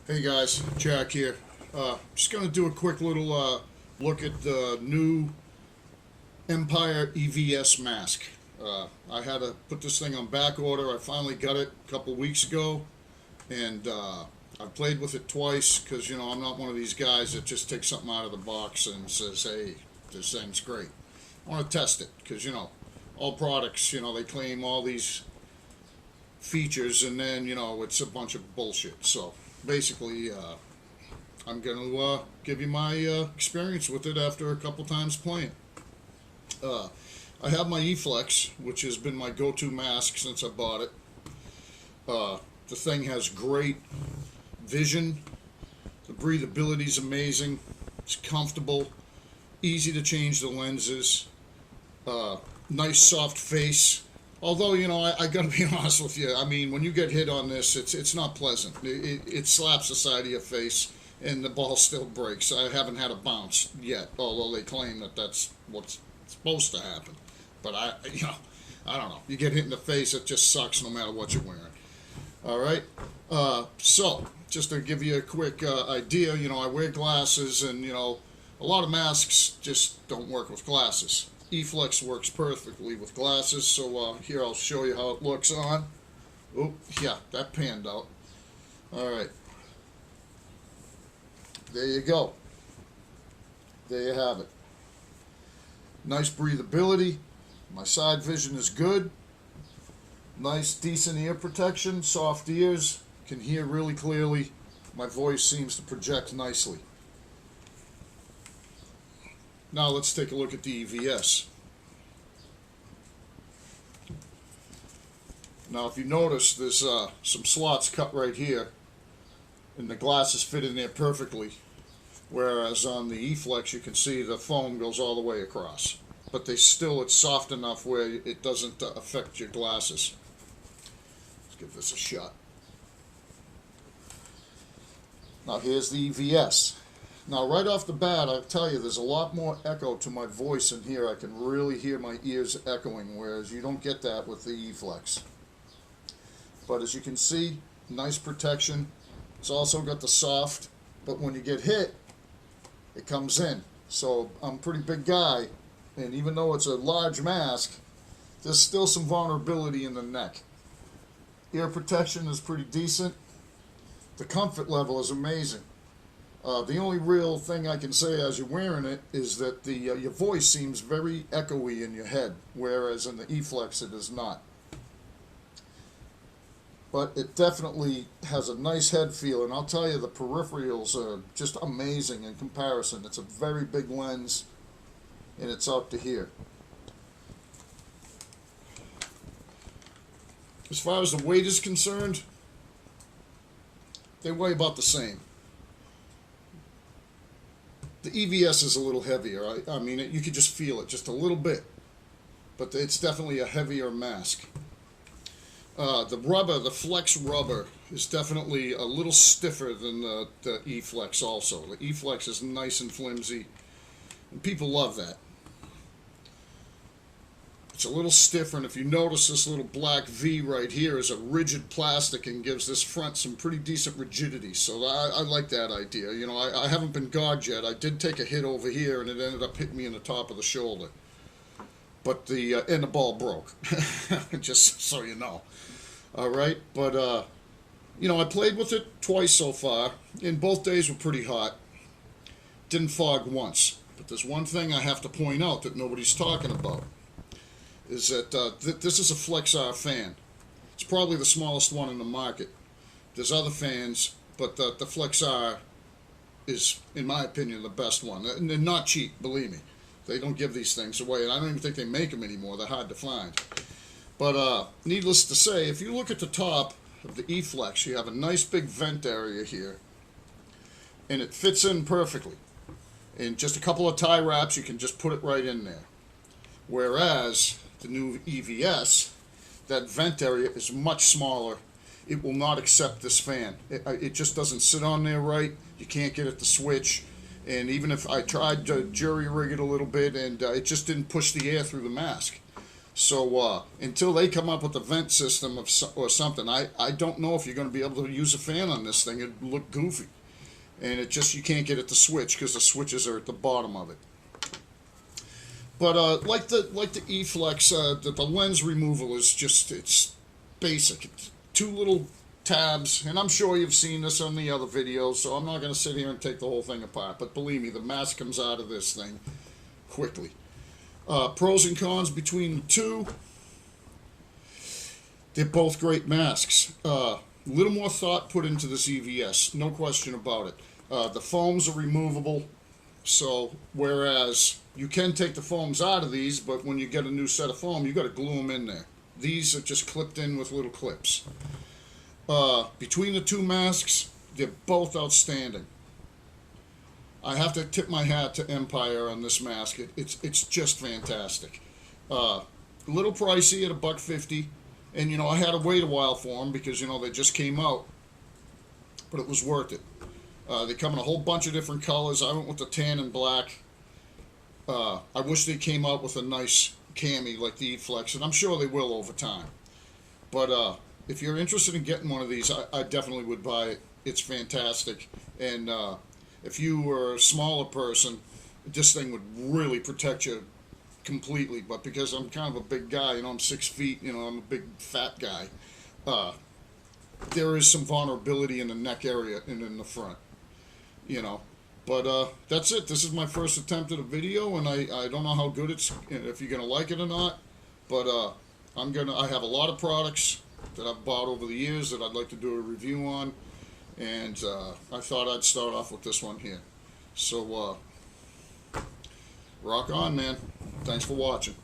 Hey guys, Jack here. Just going to do a quick little look at the new Empire EVS mask. I had to put this thing on back order. I finally got it a couple weeks ago, and I've played with it twice because, I'm not one of these guys that just takes something out of the box and says, hey, this thing's great. I want to test it because, all products, they claim all these features and then, it's a bunch of bullshit. So basically, I'm going to give you my experience with it after a couple times playing. I have my E-Flex, which has been my go-to mask since I bought it. The thing has great vision. The breathability is amazing. It's comfortable. Easy to change the lenses. Nice soft face. Although, I gotta be honest with you. I mean, when you get hit on this, it's not pleasant. It slaps the side of your face, and the ball still breaks. I haven't had a bounce yet, although they claim that that's what's supposed to happen. But I don't know. You get hit in the face, it just sucks no matter what you're wearing. All right. So just to give you a quick idea, I wear glasses, and a lot of masks just don't work with glasses. E-Flex works perfectly with glasses, so here I'll show you how it looks on. Oh, yeah, that panned out. Alright. There you go. There you have it. Nice breathability. My side vision is good. Nice, decent ear protection. Soft ears. Can hear really clearly. My voice seems to project nicely. Now let's take a look at the EVS. Now if you notice, there's some slots cut right here, and the glasses fit in there perfectly, whereas on the E-Flex you can see the foam goes all the way across. But it's soft enough where it doesn't affect your glasses. Let's give this a shot. Now here's the EVS. Now, right off the bat, I'll tell you, there's a lot more echo to my voice in here. I can really hear my ears echoing, whereas you don't get that with the E-Flex. But as you can see, nice protection. It's also got the soft, but when you get hit, it comes in. So I'm a pretty big guy, and even though it's a large mask, there's still some vulnerability in the neck. Ear protection is pretty decent. The comfort level is amazing. The only real thing I can say as you're wearing it is that your voice seems very echoey in your head, whereas in the E-Flex it is not. But it definitely has a nice head feel, and I'll tell you, the peripherals are just amazing in comparison. It's a very big lens, and it's up to here. As far as the weight is concerned, they weigh about the same. The EVS is a little heavier. I mean, you could just feel it just a little bit, but it's definitely a heavier mask. The Flex rubber is definitely a little stiffer than the E-Flex also. The E-Flex is nice and flimsy, and people love that. It's a little stiffer, and if you notice, this little black V right here is a rigid plastic and gives this front some pretty decent rigidity. So I like that idea. I haven't been gouged yet. I did take a hit over here, and it ended up hitting me in the top of the shoulder. But the ball broke. Just so you know. All right, but I played with it twice so far, and both days were pretty hot. Didn't fog once. But there's one thing I have to point out that nobody's talking about. Is that this is a FlexR fan. It's probably the smallest one in the market. There's other fans, but the FlexR is, in my opinion, the best one. And they're not cheap, believe me. They don't give these things away, and I don't even think they make them anymore. They're hard to find. But needless to say, if you look at the top of the E-Flex, you have a nice big vent area here, and it fits in perfectly. In just a couple of tie wraps, you can just put it right in there. Whereas the new EVS, that vent area is much smaller. It will not accept this fan. It just doesn't sit on there right. You can't get it to switch. And even if I tried to jury rig it a little bit, and it just didn't push the air through the mask. So until they come up with a vent system or something, I don't know if you're going to be able to use a fan on this thing. It'd look goofy. And you can't get it to switch because the switches are at the bottom of it. But like the E-Flex, the lens removal is just, it's basic. It's two little tabs, and I'm sure you've seen this on the other videos, so I'm not going to sit here and take the whole thing apart. But believe me, the mask comes out of this thing quickly. Pros and cons between the two. They're both great masks. Little more thought put into this EVS, no question about it. The foams are removable, so whereas you can take the foams out of these, but when you get a new set of foam, you got to glue them in there. These are just clipped in with little clips. Between the two masks, they're both outstanding. I have to tip my hat to Empire on this mask. It's just fantastic. A little pricey at $1.50, and you know I had to wait a while for them because you know they just came out, but it was worth it. They come in a whole bunch of different colors. I went with the tan and black. I wish they came out with a nice cami like the E-Flex, and I'm sure they will over time. But if you're interested in getting one of these, I definitely would buy it. It's fantastic. And if you were a smaller person, this thing would really protect you completely. But because I'm kind of a big guy, you know, I'm 6 feet, you know, I'm a big fat guy, there is some vulnerability in the neck area and in the front, you know. But that's it. This is my first attempt at a video, and I don't know how good it's, if you're gonna like it or not. But I have a lot of products that I've bought over the years that I'd like to do a review on, and I thought I'd start off with this one here. So rock on, man. Thanks for watching.